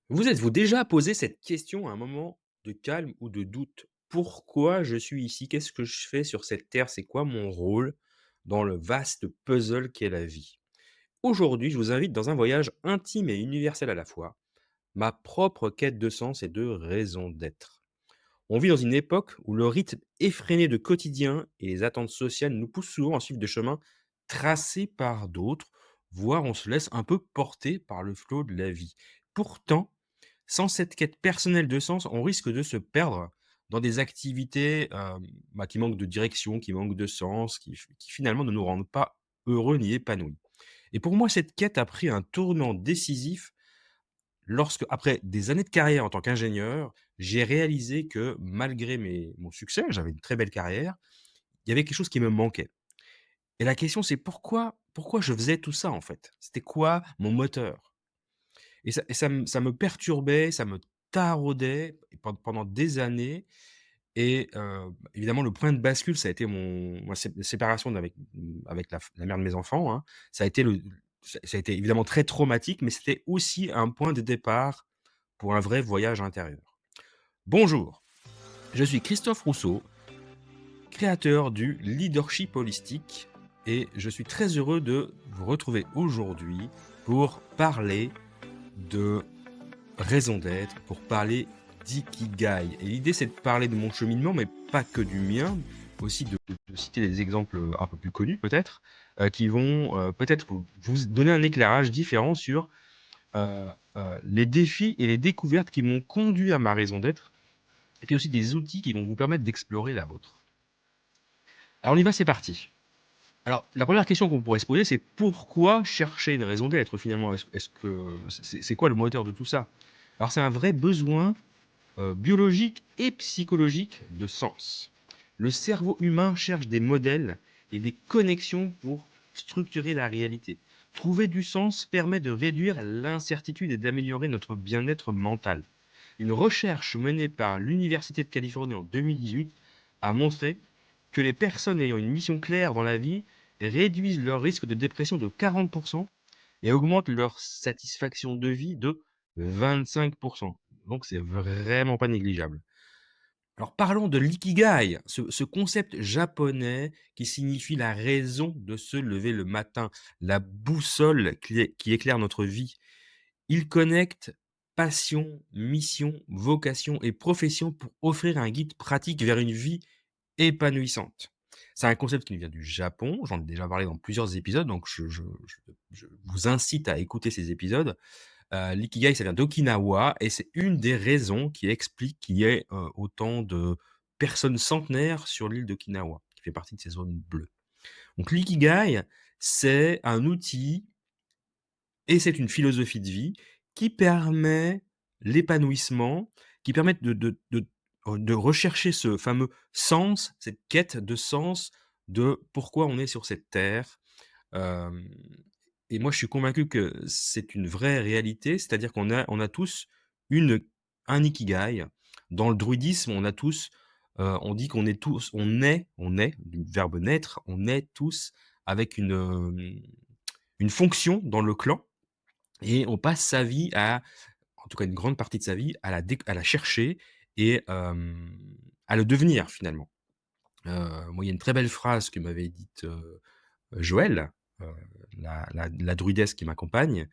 Vous êtes-vous déjà posé cette question à un moment de calme ou de doute? Pourquoi je suis ici? Qu'est-ce que je fais sur cette terre? C'est quoi mon rôle dans le vaste puzzle qu'est la vie? Aujourd'hui, je vous invite dans un voyage intime et universel à la fois, ma propre quête de sens et de raison d'être. On vit dans une époque où le rythme effréné de quotidien et les attentes sociales nous poussent souvent à suivre des chemins tracés par d'autres, voire on se laisse un peu porter par le flot de la vie. Pourtant, sans cette quête personnelle de sens, on risque de se perdre dans des activités qui manquent de direction, qui manquent de sens, qui finalement ne nous rendent pas heureux ni épanouis. Et pour moi, cette quête a pris un tournant décisif lorsque, après des années de carrière en tant qu'ingénieur, j'ai réalisé que malgré mon succès, j'avais une très belle carrière, il y avait quelque chose qui me manquait. Et la question, c'est pourquoi je faisais tout ça en fait? C'était quoi mon moteur? Et ça me perturbait, ça me taraudait pendant des années. Et évidemment, le point de bascule, ça a été ma séparation avec la mère de mes enfants, hein. Ça a été ça a été évidemment très traumatique, mais c'était aussi un point de départ pour un vrai voyage intérieur. Bonjour, je suis Christophe Rousseau, créateur du leadership holistique, et je suis très heureux de vous retrouver aujourd'hui pour parler de raison d'être, pour parler d'ikigai. Et l'idée, c'est de parler de mon cheminement, mais pas que du mien, aussi de citer des exemples un peu plus connus peut-être, qui vont peut-être vous donner un éclairage différent sur les défis et les découvertes qui m'ont conduit à ma raison d'être, et puis aussi des outils qui vont vous permettre d'explorer la vôtre. Alors on y va, c'est parti. Alors la première question qu'on pourrait se poser, c'est pourquoi chercher une raison d'être finalement? Est-ce que c'est quoi le moteur de tout ça? Alors c'est un vrai besoin biologique et psychologique de sens. Le cerveau humain cherche des modèles et des connexions pour structurer la réalité. Trouver du sens permet de réduire l'incertitude et d'améliorer notre bien-être mental. Une recherche menée par l'Université de Californie en 2018 a montré que les personnes ayant une mission claire dans la vie réduisent leur risque de dépression de 40% et augmentent leur satisfaction de vie de 25%. Donc c'est vraiment pas négligeable. Alors parlons de l'ikigai, ce concept japonais qui signifie la raison de se lever le matin, la boussole qui éclaire notre vie. Il connecte passion, mission, vocation et profession pour offrir un guide pratique vers une vie épanouissante. C'est un concept qui nous vient du Japon, j'en ai déjà parlé dans plusieurs épisodes, donc je vous incite à écouter ces épisodes. L'ikigai, ça vient d'Okinawa et c'est une des raisons qui explique qu'il y ait, autant de personnes centenaires sur l'île d'Okinawa, qui fait partie de ces zones bleues. Donc l'ikigai, c'est un outil et c'est une philosophie de vie qui permet l'épanouissement, qui permet de rechercher ce fameux sens, cette quête de sens de pourquoi on est sur cette terre. Hem Et moi, je suis convaincu que c'est une vraie réalité, c'est-à-dire qu'on a tous une un ikigai. Dans le druidisme, on a tous, on dit qu'on est tous on est, du verbe naître, on est tous avec une fonction dans le clan et on passe sa vie en tout cas une grande partie de sa vie, à la chercher et à le devenir finalement. Moi, il y a une très belle phrase que m'avait dite, Joël, heu, la druidesse qui m'accompagne.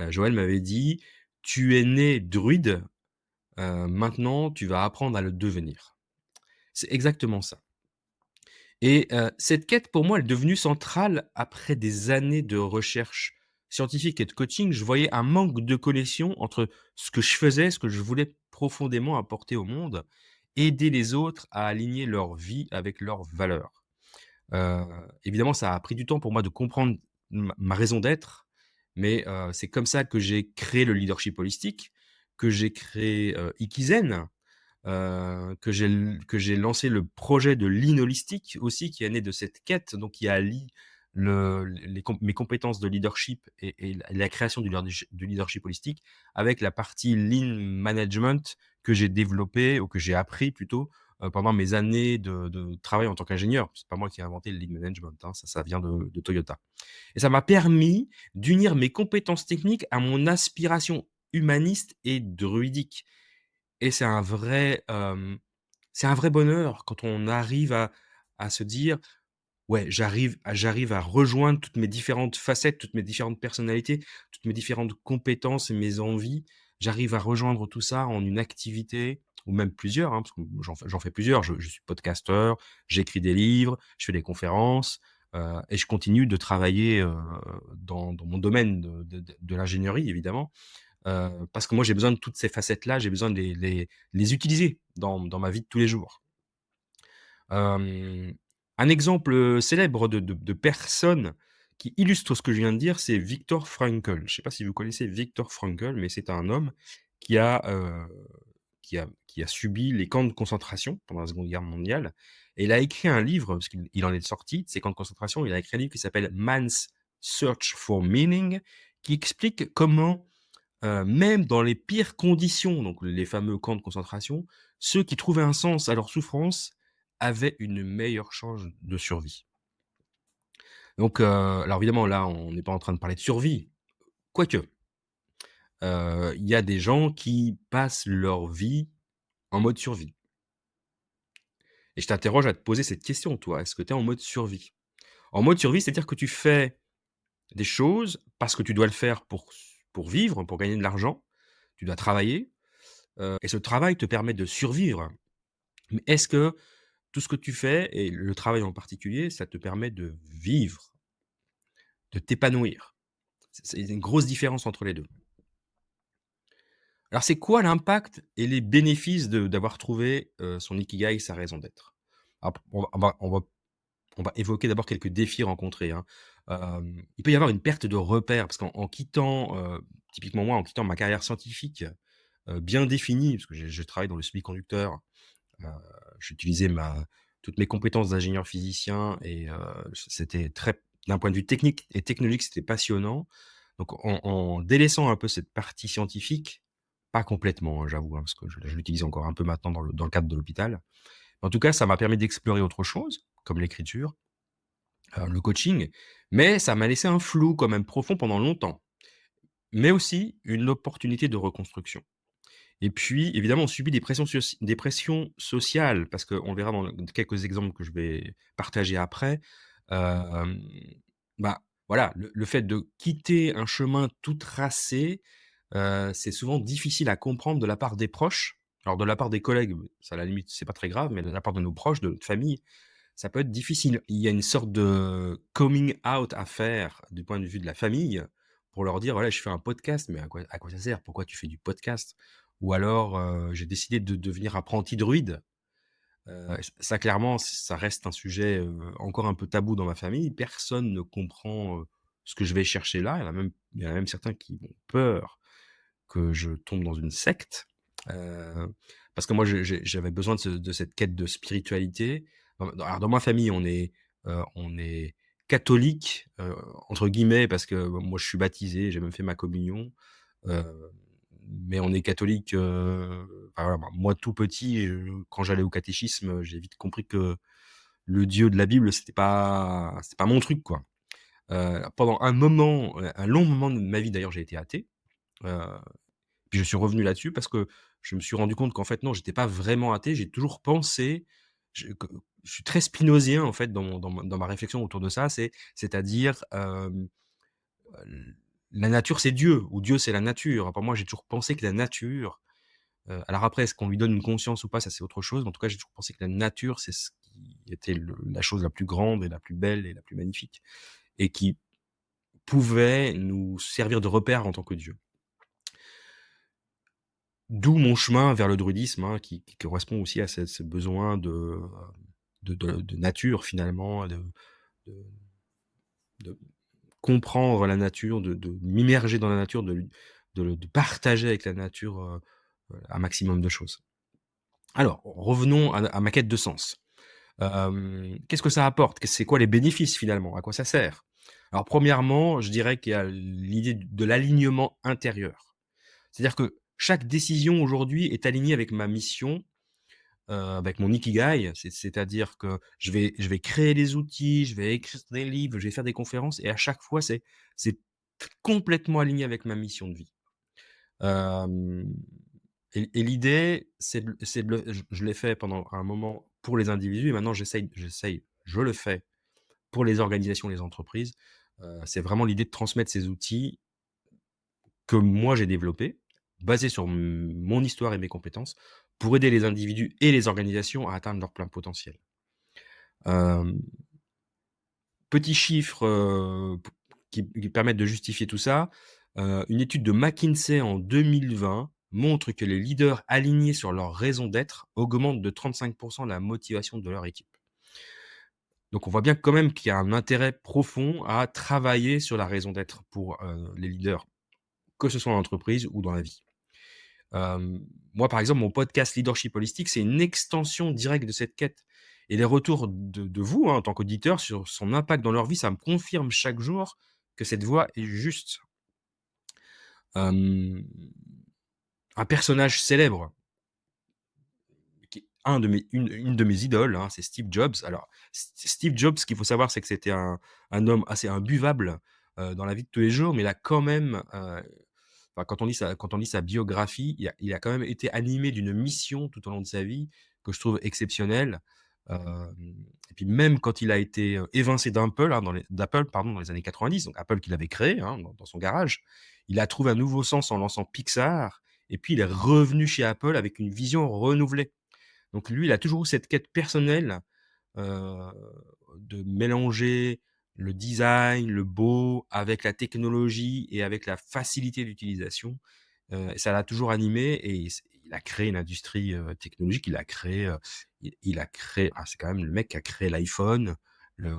Joël m'avait dit: «Tu es né druide, maintenant tu vas apprendre à le devenir». C'est exactement ça. Et cette quête pour moi, elle est devenue centrale après des années de recherche scientifique et de coaching. Je voyais un manque de connexion entre ce que je faisais, ce que je voulais profondément apporter au monde, aider les autres à aligner leur vie avec leurs valeurs. Heu, Évidemment, ça a pris du temps pour moi de comprendre ma raison d'être, mais c'est comme ça que j'ai créé le leadership holistique, que j'ai créé, Ikizen, que j'ai lancé le projet de Lean Holistic aussi, qui est né de cette quête, donc qui allie mes compétences de leadership et la création du leadership holistique avec la partie Lean Management que j'ai développée ou que j'ai appris plutôt, pendant mes années de travail en tant qu'ingénieur. C'est pas moi qui ai inventé le Lean Management, hein, ça vient de Toyota et ça m'a permis d'unir mes compétences techniques à mon aspiration humaniste et druidique et c'est un vrai bonheur quand on arrive à se dire: «Ouais, j'arrive à rejoindre toutes mes différentes facettes, toutes mes différentes personnalités, toutes mes différentes compétences et mes envies. J'arrive à rejoindre tout ça en une activité ou même plusieurs, hein, parce que j'en fais plusieurs. Je suis podcasteur, j'écris des livres, je fais des conférences, et je continue de travailler, dans mon domaine de l'ingénierie évidemment, parce que moi j'ai besoin de toutes ces facettes-là, j'ai besoin de les utiliser dans ma vie de tous les jours. Hem, un exemple, célèbre de personne qui illustre ce que je viens de dire, c'est Viktor Frankl. Je ne sais pas si vous connaissez Viktor Frankl, mais c'est un homme qui a, qui a subi les camps de concentration pendant la Seconde Guerre mondiale et il a écrit un livre, parce qu'il en est sorti de ces camps de concentration, il a écrit un livre qui s'appelle Man's Search for Meaning, qui explique comment, même dans les pires conditions, donc les fameux camps de concentration, ceux qui trouvaient un sens à leur souffrance avaient une meilleure chance de survie. Donc, alors évidemment là, on n'est pas en train de parler de survie, quoique, il y a des gens qui passent leur vie en mode survie et je t'interroge à te poser cette question, toi, est-ce que tu es en mode survie? En mode survie, c'est-à-dire que tu fais des choses parce que tu dois le faire pour vivre, pour gagner de l'argent, tu dois travailler, et ce travail te permet de survivre. Mais est-ce que tout ce que tu fais et le travail en particulier, ça te permet de vivre, de t'épanouir? C'est une grosse différence entre les 2. Alors c'est quoi l'impact et les bénéfices d'avoir trouvé, son ikigai, sa raison d'être? Alors on va évoquer d'abord quelques défis rencontrés, hein. Il peut y avoir une perte de repères parce qu'en quittant, typiquement moi, en quittant ma carrière scientifique, bien définie, parce que je travaille dans le semi-conducteur. Heu, j'utilisais toutes mes compétences d'ingénieur physicien et c'était très d'un point de vue technique et technologique, c'était passionnant. Donc en délaissant un peu cette partie scientifique, pas complètement, hein, j'avoue, hein, parce que je l'utilise encore un peu maintenant dans le cadre de l'hôpital. En tout cas, ça m'a permis d'explorer autre chose, comme l'écriture, le coaching, mais ça m'a laissé un flou quand même profond pendant longtemps, mais aussi une opportunité de reconstruction. Et puis, évidemment, on subit des pressions sociales parce qu'on verra dans quelques exemples que je vais partager après. Hem, bah, voilà, le fait de quitter un chemin tout tracé, c'est souvent difficile à comprendre de la part des proches. Alors de la part des collègues, ça à la limite, c'est pas très grave, mais de la part de nos proches, de notre famille, ça peut être difficile. Il y a une sorte de coming out à faire du point de vue de la famille pour leur dire: «Voilà, je fais un podcast», mais à quoi ça sert? Pourquoi tu fais du podcast? Ou alors, «J'ai décidé de devenir apprenti druide». Ça clairement, ça reste un sujet, encore un peu tabou dans ma famille. Personne ne comprend, ce que je vais chercher là. Il y en a même certains qui ont peur que je tombe dans une secte, heu, parce que moi j'avais besoin de cette quête de spiritualité. Alors dans ma famille, on est «catholique», entre guillemets, parce que moi je suis baptisé, j'ai même fait ma communion, heu, mais on est catholique, enfin voilà, moi tout petit, quand j'allais au catéchisme, j'ai vite compris que le Dieu de la Bible, c'était pas mon truc, quoi. Pendant un long moment de ma vie d'ailleurs, j'ai été athée, heu puis je suis revenu là-dessus parce que je me suis rendu compte qu'en fait non, j'étais pas vraiment athée. J'ai toujours pensé, je suis très spinozien en fait dans ma réflexion autour de ça. C'est-à-dire, la nature c'est Dieu ou Dieu c'est la nature. Pour moi, j'ai toujours pensé que la nature, alors après est-ce qu'on lui donne une conscience ou pas, ça c'est autre chose. Mais en tout cas, j'ai toujours pensé que la nature, c'est ce qui était la chose la plus grande et la plus belle et la plus magnifique et qui pouvait nous servir de repère en tant que Dieu. D'où mon chemin vers le druidisme, hein, qui correspond aussi à ce besoin de nature finalement, de de comprendre la nature, de m'immerger dans la nature, de partager avec la nature, un maximum de choses. Alors, revenons à ma quête de sens. Qu'est-ce que ça apporte? C'est quoi les bénéfices finalement? À quoi ça sert? Alors premièrement, je dirais qu'il y a l'idée de l'alignement intérieur. C'est-à-dire que chaque décision aujourd'hui est alignée avec ma mission, avec mon ikigai. C'est-à-dire que je vais créer des outils, je vais écrire des livres, je vais faire des conférences et à chaque fois, c'est complètement aligné avec ma mission de vie. Hem et l'idée, c'est de le je l'ai fait pendant un moment pour les individus et maintenant je le fais pour les organisations, les entreprises. C'est vraiment l'idée de transmettre ces outils que moi j'ai développés, basés sur mon histoire et mes compétences, pour aider les individus et les organisations à atteindre leur plein potentiel. Hem, Petit chiffre, p qui permettent de justifier tout ça, une étude de McKinsey en 2020 montre que les leaders alignés sur leur raison d'être augmentent de 35 la motivation de leur équipe. Donc on voit bien quand même qu'il y a un intérêt profond à travailler sur la raison d'être pour, les leaders, que ce soit en entreprise ou dans la vie. Moi, par exemple, mon podcast Leadership Holistique, c'est une extension directe de cette quête et les retours de vous, hein, en tant qu'auditeur sur son impact dans leur vie, ça me confirme chaque jour que cette voie est juste. Hem, un personnage célèbre qui est une de mes idoles, hein, c'est Steve Jobs. Alors Steve Jobs, ce qu'il faut savoir, c'est que c'était un homme assez imbuvable, dans la vie de tous les jours, mais il a quand même, enfin, quand on lit sa biographie, il a quand même été animé d'une mission tout au long de sa vie que je trouve exceptionnelle. Et puis même quand il a été, évincé d'Apple, pardon, dans les années 90, donc Apple qu'il avait créé, hein, dans son garage, il a trouvé un nouveau sens en lançant Pixar et puis il est revenu chez Apple avec une vision renouvelée. Donc lui, il a toujours eu cette quête personnelle, heu, de mélanger le design, le beau avec la technologie et avec la facilité d'utilisation. Et ça l'a toujours animé et il a créé une industrie, technologique. Il a créé c'est quand même le mec qui a créé l'iPhone, le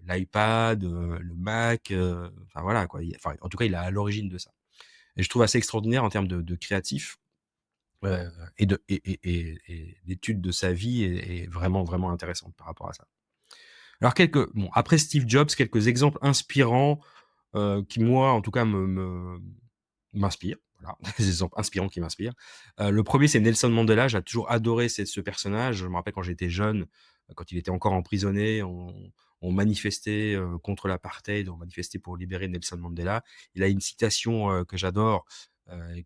l'iPad, le Mac, enfin voilà quoi. Enfin en tout cas, il est à l'origine de ça et je trouve assez extraordinaire en termes de créatif. Et de et l'étude de sa vie est vraiment, vraiment intéressante par rapport à ça. Alors après Steve Jobs, quelques exemples inspirants, qui moi, en tout cas, m'inspirent. Voilà, des exemples inspirants qui m'inspirent. Le premier c'est Nelson Mandela. J'ai toujours adoré ce personnage. Je me rappelle quand j'étais jeune, quand il était encore emprisonné, on manifestait, contre l'apartheid, on manifestait pour libérer Nelson Mandela. Il a une citation, que j'adore,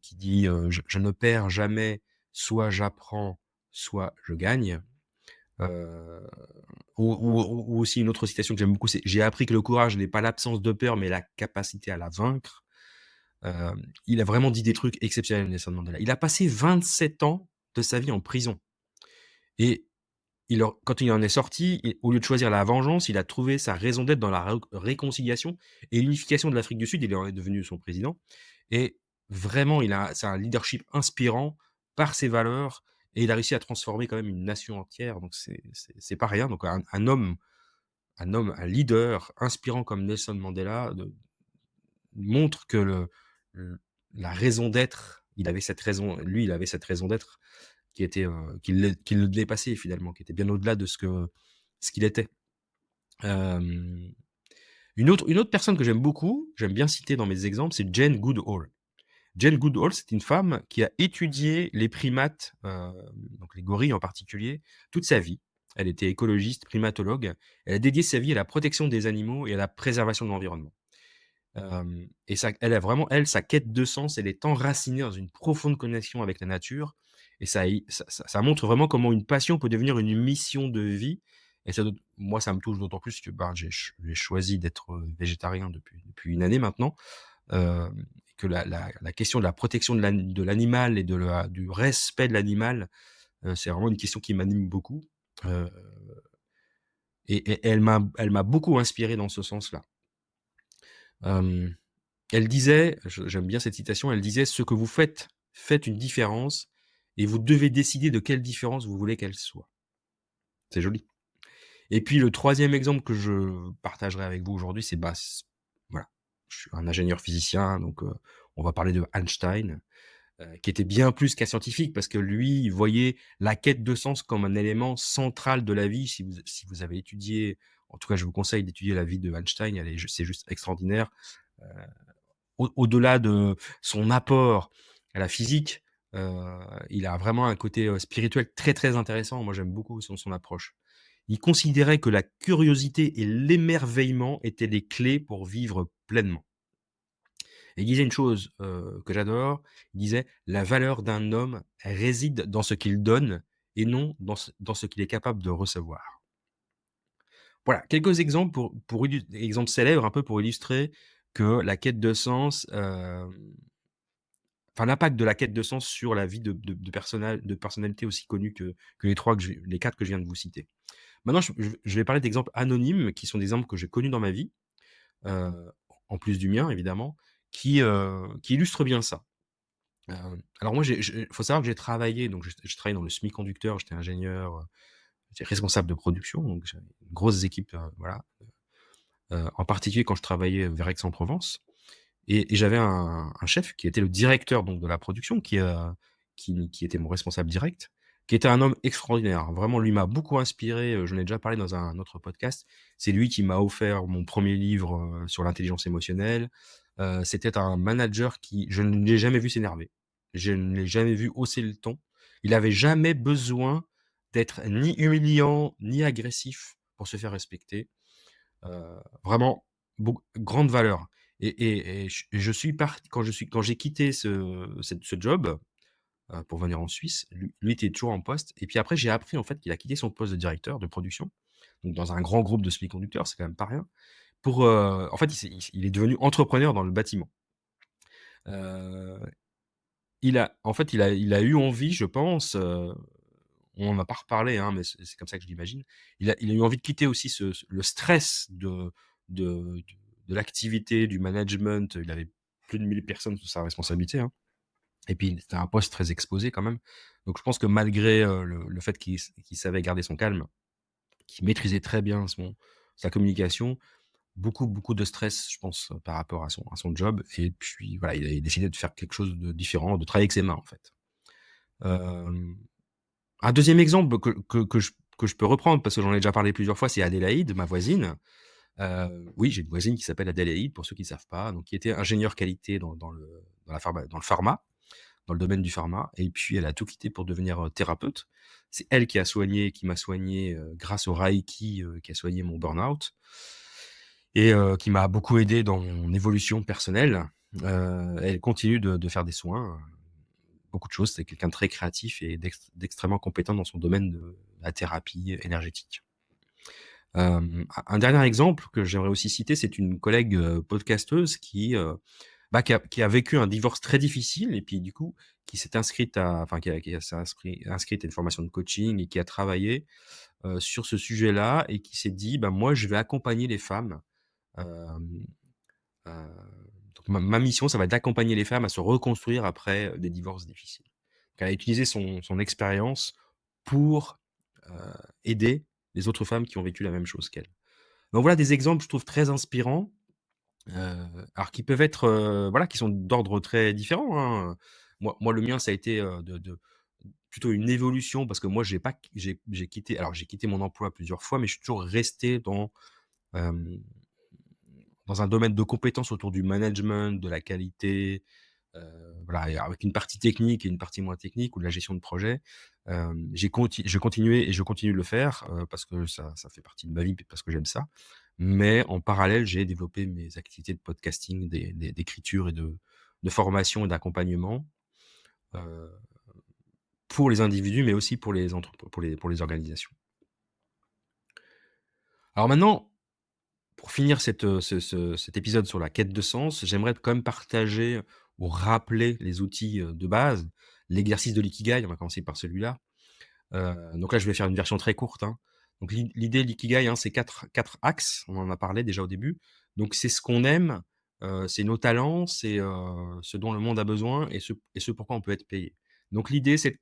qui dit, «Je ne perds jamais, soit j'apprends, soit je gagne». Heu, ou aussi une autre citation que j'aime beaucoup, c'est: «J'ai appris que le courage n'est pas l'absence de peur, mais la capacité à la vaincre». Il a vraiment dit des trucs exceptionnels, Nelson Mandela. Il a passé 27 ans de sa vie en prison et quand il en est sorti, au lieu de choisir la vengeance, il a trouvé sa raison d'être dans la réconciliation et l'unification de l'Afrique du Sud. Il en est devenu son président et vraiment, c'est un leadership inspirant par ses valeurs et il a réussi à transformer quand même une nation entière, donc c'est pas rien. Donc un leader inspirant comme Nelson Mandela montre que le la raison d'être, il avait cette raison d'être qui était, qui le dépassait finalement, qui était bien au-delà de ce qu'il était. Hem, une autre personne que j'aime beaucoup, j'aime bien citer dans mes exemples, c'est Jane Goodall. Jane Goodall, c'est une femme qui a étudié les primates, donc les gorilles en particulier, toute sa vie. Elle était écologiste, primatologue. Elle a dédié sa vie à la protection des animaux et à la préservation de l'environnement. Et ça elle a vraiment, sa quête de sens, elle est enracinée dans une profonde connexion avec la nature et ça montre vraiment comment une passion peut devenir une mission de vie et moi, ça me touche d'autant plus que, ben, j'ai choisi d'être, végétarien depuis une année maintenant, que la question de la protection de l'animal et du respect de l'animal, c'est vraiment une question qui m'anime beaucoup, heu et elle m'a beaucoup inspiré dans ce sens-là. Hem Elle disait, j'aime bien cette citation, elle disait: «Ce que vous faites, fait une différence et vous devez décider de quelle différence vous voulez qu'elle soit». C'est joli. Et puis le troisième exemple que je partagerai avec vous aujourd'hui, c'est, bah, voilà, je suis un ingénieur physicien, donc on va parler de Einstein, qui était bien plus qu'un scientifique parce que lui, il voyait la quête de sens comme un élément central de la vie. Si vous avez étudié, en tout cas, je vous conseille d'étudier la vie de Einstein, c'est juste extraordinaire. Heu Au-delà de son apport à la physique, il a vraiment un côté, spirituel très, très intéressant. Moi, j'aime beaucoup son approche. Il considérait que la curiosité et l'émerveillement étaient les clés pour vivre pleinement Et il disait une chose, que j'adore, il disait: «La valeur d'un homme réside dans ce qu'il donne et non dans ce qu'il est capable de recevoir». Voilà, quelques exemples pour exemples célèbres un peu pour illustrer que la quête de sens, enfin l'impact de la quête de sens sur la vie de personnalités aussi connues que les 4 que je viens de vous citer. Maintenant je vais parler d'exemples anonymes qui sont des exemples que j'ai connus dans ma vie, heu, en plus du mien évidemment, qui illustrent bien ça. Alors moi faut savoir que j'ai travaillé donc je travaillais dans le semi-conducteur, j'étais ingénieur, j'étais responsable de production, donc j'avais une grosse équipe, voilà, en particulier quand je travaillais vers Aix-en-Provence. Et j'avais un chef qui était le directeur donc de la production, qui était mon responsable direct, qui était un homme extraordinaire. Vraiment, lui m'a beaucoup inspiré, j'en ai déjà parlé dans un autre podcast. C'est lui qui m'a offert mon premier livre, sur l'intelligence émotionnelle. C'était un manager qui je ne l'ai jamais vu s'énerver. Je ne l'ai jamais vu hausser le ton. Il avait jamais besoin d'être ni humiliant, ni agressif pour se faire respecter. Vraiment grande valeur et je suis parti quand j'ai quitté ce job, pour venir en Suisse, lui était toujours en poste et puis après j'ai appris en fait qu'il a quitté son poste de directeur de production, donc dans un grand groupe de semi-conducteurs, c'est quand même pas rien, pour, en fait il est devenu entrepreneur dans le bâtiment. Heu, il a eu envie, je pense, on en a pas reparlé, hein, mais c'est comme ça que je l'imagine. Il a eu envie de quitter aussi le stress de de l'activité, du management. Il avait plus de 1000 personnes sous sa responsabilité, hein, et puis c'était un poste très exposé quand même. Donc je pense que malgré, le fait qu'il savait garder son calme, qu'il maîtrisait très bien sa communication, beaucoup de stress, je pense, par rapport à son job et puis voilà, il a décidé de faire quelque chose de différent, de travailler avec ses mains, en fait. Hem Un deuxième exemple que je peux reprendre parce que j'en ai déjà parlé plusieurs fois, c'est Adélaïde, ma voisine. Oui, j'ai une voisine qui s'appelle Adélaïde pour ceux qui ne savent pas, donc qui était ingénieure qualité dans le pharma, dans le domaine du pharma et puis elle a tout quitté pour devenir, thérapeute. C'est elle qui m'a soigné, grâce au reiki, qui a soigné mon burn-out et qui m'a beaucoup aidé dans mon évolution personnelle. Elle continue de faire des soins, beaucoup de choses. C'est quelqu'un de très créatif et d'extrêmement compétent dans son domaine de la thérapie énergétique. Un dernier exemple que j'aimerais aussi citer, c'est une collègue, podcasteuse qui a vécu un divorce très difficile et puis du coup, qui s'est inscrite à enfin qui a s'est inscrite à une formation de coaching et qui a travaillé, sur ce sujet-là et qui s'est dit: «Bah, moi, je vais accompagner les femmes, hem, heu, donc ma mission, ça va être d'accompagner les femmes à se reconstruire après, des divorces difficiles». Donc elle a utilisé son expérience pour, heu, aider les autres femmes qui ont vécu la même chose qu'elle. Donc voilà des exemples, je trouve très inspirants, alors qui peuvent être, voilà, qui sont d'ordre très différent, hein. Le mien, ça a été, de plutôt une évolution parce que moi, j'ai pas j'ai quitté mon emploi plusieurs fois, mais je suis toujours resté hem, dans un domaine de compétences autour du management, de la qualité, voilà et avec une partie technique et une partie moins technique ou de la gestion de projet. Je continuais et je continue de le faire, parce que ça fait partie de ma vie, parce que j'aime ça. Mais en parallèle, j'ai développé mes activités de podcasting, d'écriture et de formation et d'accompagnement, heu, pour les individus, mais aussi pour les organisations. Alors maintenant, pour finir cet épisode sur la quête de sens, j'aimerais quand même partager ou rappeler les outils, de base. L'exercice de l'ikigai, on va commencer par celui-là. Donc là, je vais faire une version très courte, hein. Donc l'idée de l'ikigai, hein, c'est quatre axes, on en a parlé déjà au début. Donc c'est ce qu'on aime, c'est nos talents, c'est, ce dont le monde a besoin et ce pourquoi on peut être payé. Donc l'idée, c'est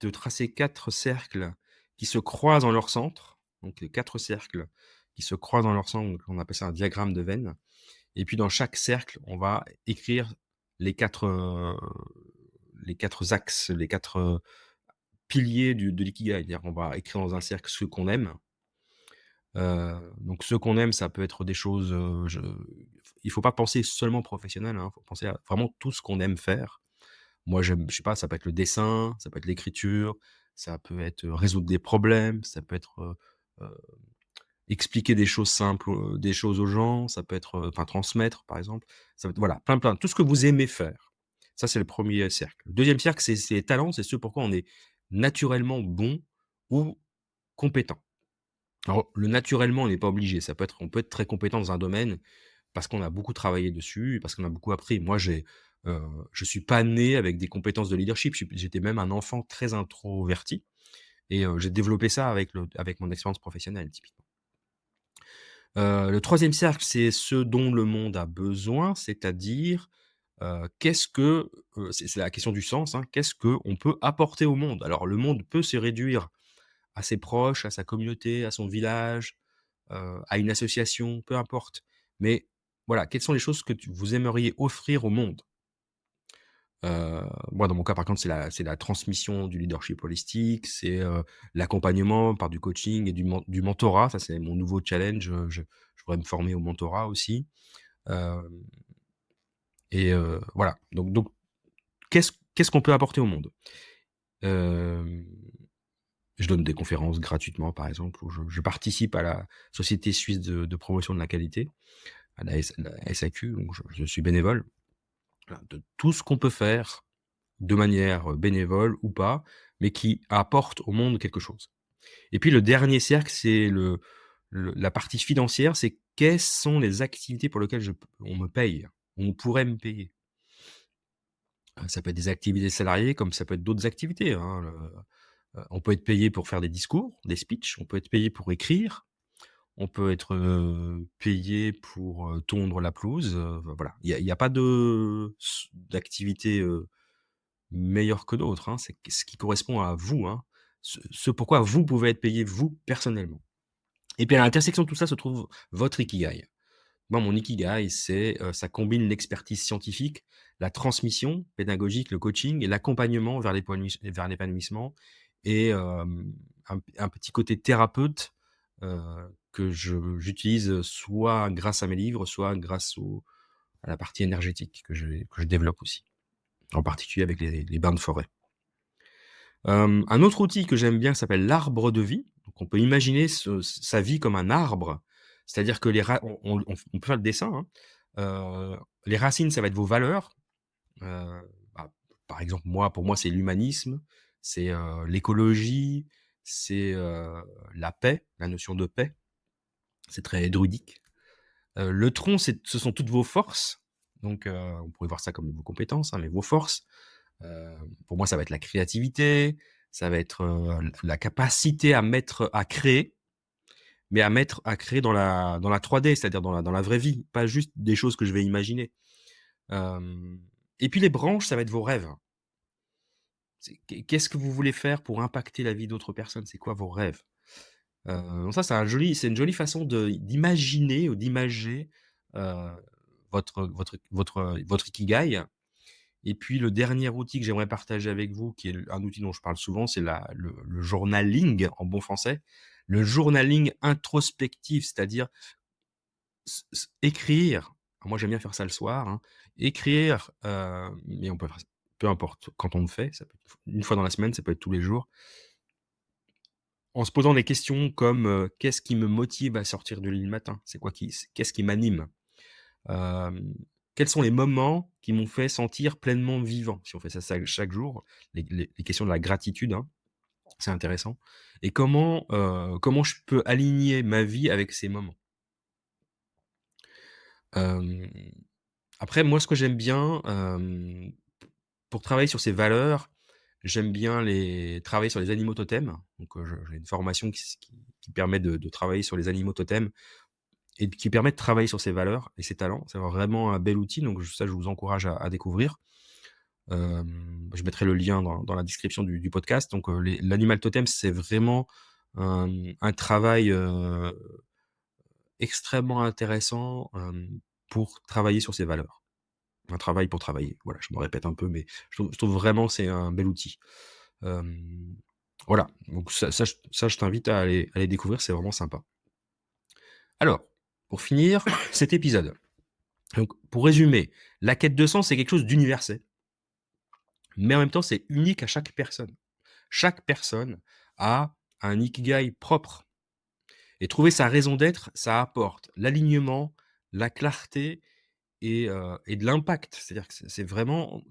de tracer 4 cercles qui se croisent en leur centre, donc les 4 cercles qui se croisent dans leur centre, donc on appelle ça un diagramme de Venn et puis dans chaque cercle, on va écrire les 4 les 4 axes, les 4 piliers de l'ikigai. C'est-à-dire qu'on va écrire dans un cercle ce qu'on aime. Donc ce qu'on aime, ça peut être des choses, il faut pas penser seulement professionnel, hein, faut penser à vraiment tout ce qu'on aime faire. Moi, j'aime je sais pas, ça peut être le dessin, ça peut être l'écriture, ça peut être, résoudre des problèmes, ça peut être, expliquer des choses simples, des choses aux gens, ça peut être, enfin transmettre par exemple, ça va être voilà, plein, tout ce que vous aimez faire. Ça, c'est le premier cercle. Le 2e cercle, c'est les talents, c'est ce pourquoi on est naturellement bon ou compétent. Alors le naturellement, on n'est pas obligé, ça peut être on peut être très compétent dans un domaine parce qu'on a beaucoup travaillé dessus, parce qu'on a beaucoup appris. Moi, heu, je suis pas né avec des compétences de leadership, j'étais même un enfant très introverti et j'ai développé ça avec mon expérience professionnelle, typiquement. Le 3e cercle, c'est ce dont le monde a besoin, c'est-à-dire, qu'est-ce que, c'est la question du sens, hein, qu'est-ce qu'on peut apporter au monde? Alors le monde peut se réduire à ses proches, à sa communauté, à son village, à une association, peu importe. Mais voilà, quelles sont les choses que vous aimeriez offrir au monde? Moi, dans mon cas, par contre, c'est la transmission du leadership holistique, c'est, l'accompagnement par du coaching et du mentorat. Ça, c'est mon nouveau challenge, je voudrais me former au mentorat aussi, hem et voilà. Donc qu'est-ce qu'on peut apporter au monde? Hem, je donne des conférences gratuitement, par exemple, ou je participe à la Société suisse de promotion de la qualité, à la SAQ, donc je suis bénévole. Voilà, de tout ce qu'on peut faire de manière, bénévole ou pas, mais qui apporte au monde quelque chose. Et puis le dernier cercle, c'est la partie financière, c'est quelles sont les activités pour lesquelles on me paye, on pourrait me payer. Ça peut être des activités salariées comme ça peut être d'autres activités, hein, on peut être payé pour faire des discours, des speeches, on peut être payé pour écrire, on peut être, payé pour, tondre la pelouse, voilà. Il y a pas d'activité, meilleurs que d'autres, hein. C'est ce qui correspond à vous, hein. Ce pourquoi vous pouvez être payé, vous, personnellement. Et puis à l'intersection de tout ça se trouve votre ikigai. Moi, mon ikigai, c'est, ça combine l'expertise scientifique, la transmission pédagogique, le coaching et l'accompagnement vers l'épanouissement et un petit côté thérapeute, heu, que j'utilise soit grâce à mes livres, soit grâce à la partie énergétique que je développe aussi, en particulier avec les bains de forêt. Un autre outil que j'aime bien s'appelle l'arbre de vie. Donc on peut imaginer sa vie comme un arbre, c'est-à-dire que les ra on peut faire le dessin, hein. Les racines, ça va être vos valeurs. Heu, bah, par exemple, pour moi, c'est l'humanisme, c'est, l'écologie, c'est, la paix, la notion de paix. C'est très druidique. Le tronc, ce sont toutes vos forces. Donc, on pourrait voir ça comme vos compétences, hein, mais vos forces. Pour moi, ça va être la créativité, ça va être, la capacité à créer, mais à créer dans la 3D, c'est-à-dire dans la vraie vie, pas juste des choses que je vais imaginer. Hem et puis les branches, ça va être vos rêves. Qu'est-ce que vous voulez faire pour impacter la vie d'autres personnes? C'est quoi vos rêves? Donc ça, c'est une jolie façon d'imaginer ou d'imager, heu, votre ikigai. Et puis le dernier outil que j'aimerais partager avec vous, qui est un outil dont je parle souvent, c'est le journaling en bon français. Le journaling introspectif, c'est-à-dire écrire. Alors moi, j'aime bien faire ça le soir, hein. Écrire, mais on peut faire ça peu importe quand on le fait, ça peut être une fois dans la semaine, ça peut être tous les jours, en se posant des questions comme, «Qu'est-ce qui me motive à sortir du lit le matin? Qu'est-ce qui m'anime?» Hem, Quels sont les moments qui m'ont fait sentir pleinement vivant? Si on fait ça chaque jour, les questions de la gratitude, hein, c'est intéressant et comment je peux aligner ma vie avec ces moments? Hem, Après moi, ce que j'aime bien, pour travailler sur ces valeurs, j'aime bien les travailler sur les animaux totems. Donc, j'ai une formation qui permet de travailler sur les animaux totems et qui permet de travailler sur ses valeurs et ses talents. C'est vraiment un bel outil, donc ça, je vous encourage à découvrir. Je mettrai le lien dans la description du podcast. Donc, l'animal totem, c'est vraiment un travail, extrêmement intéressant, pour travailler sur ses valeurs. Un travail pour travailler. Voilà, je me répète un peu, mais je trouve vraiment c'est un bel outil. Hem, voilà, donc ça je t'invite à aller découvrir, c'est vraiment sympa. Alors, pour finir cet épisode, donc pour résumer, la quête de sens, c'est quelque chose d'universel, mais en même temps, c'est unique à chaque personne. Chaque personne a un ikigai propre Et trouver sa raison d'être, ça apporte l'alignement, la clarté et de l'impact. C'est-à-dire que c'est vraiment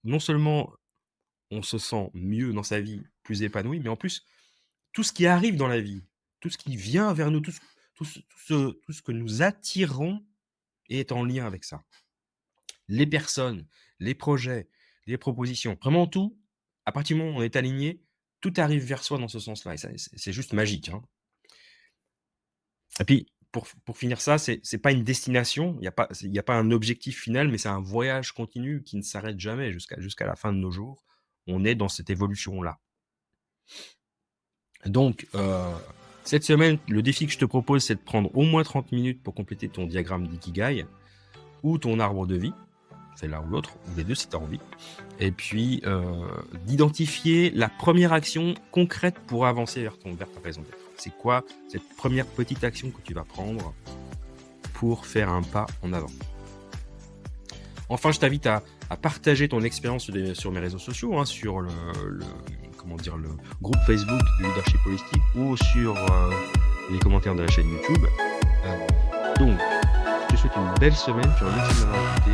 non seulement on se sent mieux dans sa vie, plus épanoui, mais en plus, tout ce qui arrive dans la vie, tout ce qui vient vers nous, tout ce que nous attirons est en lien avec ça. Les personnes, les projets, les propositions, vraiment tout, à partir du moment où on est aligné, tout arrive vers soi dans ce sens-là et ça c'est juste magique, hein. Et puis pour finir ça, c'est pas une destination, il y a pas un objectif final, mais c'est un voyage continu qui ne s'arrête jamais jusqu'à la fin de nos jours. On est dans cette évolution-là. Donc, cette semaine, le défi que je te propose, c'est de prendre au moins 30 minutes pour compléter ton diagramme d'ikigai ou ton arbre de vie. C'est l'un ou l'autre, ou les deux si tu as envie. Et puis, d'identifier la première action concrète pour avancer vers ta raison d'être. C'est quoi cette première petite action que tu vas prendre pour faire un pas en avant? Enfin, je t'invite à partager ton expérience sur mes réseaux sociaux, hein, sur le groupe Facebook du leadership holistique ou sur les commentaires de la chaîne YouTube. Donc, je te souhaite une belle semaine. Je te remercie de m'avoir écouté.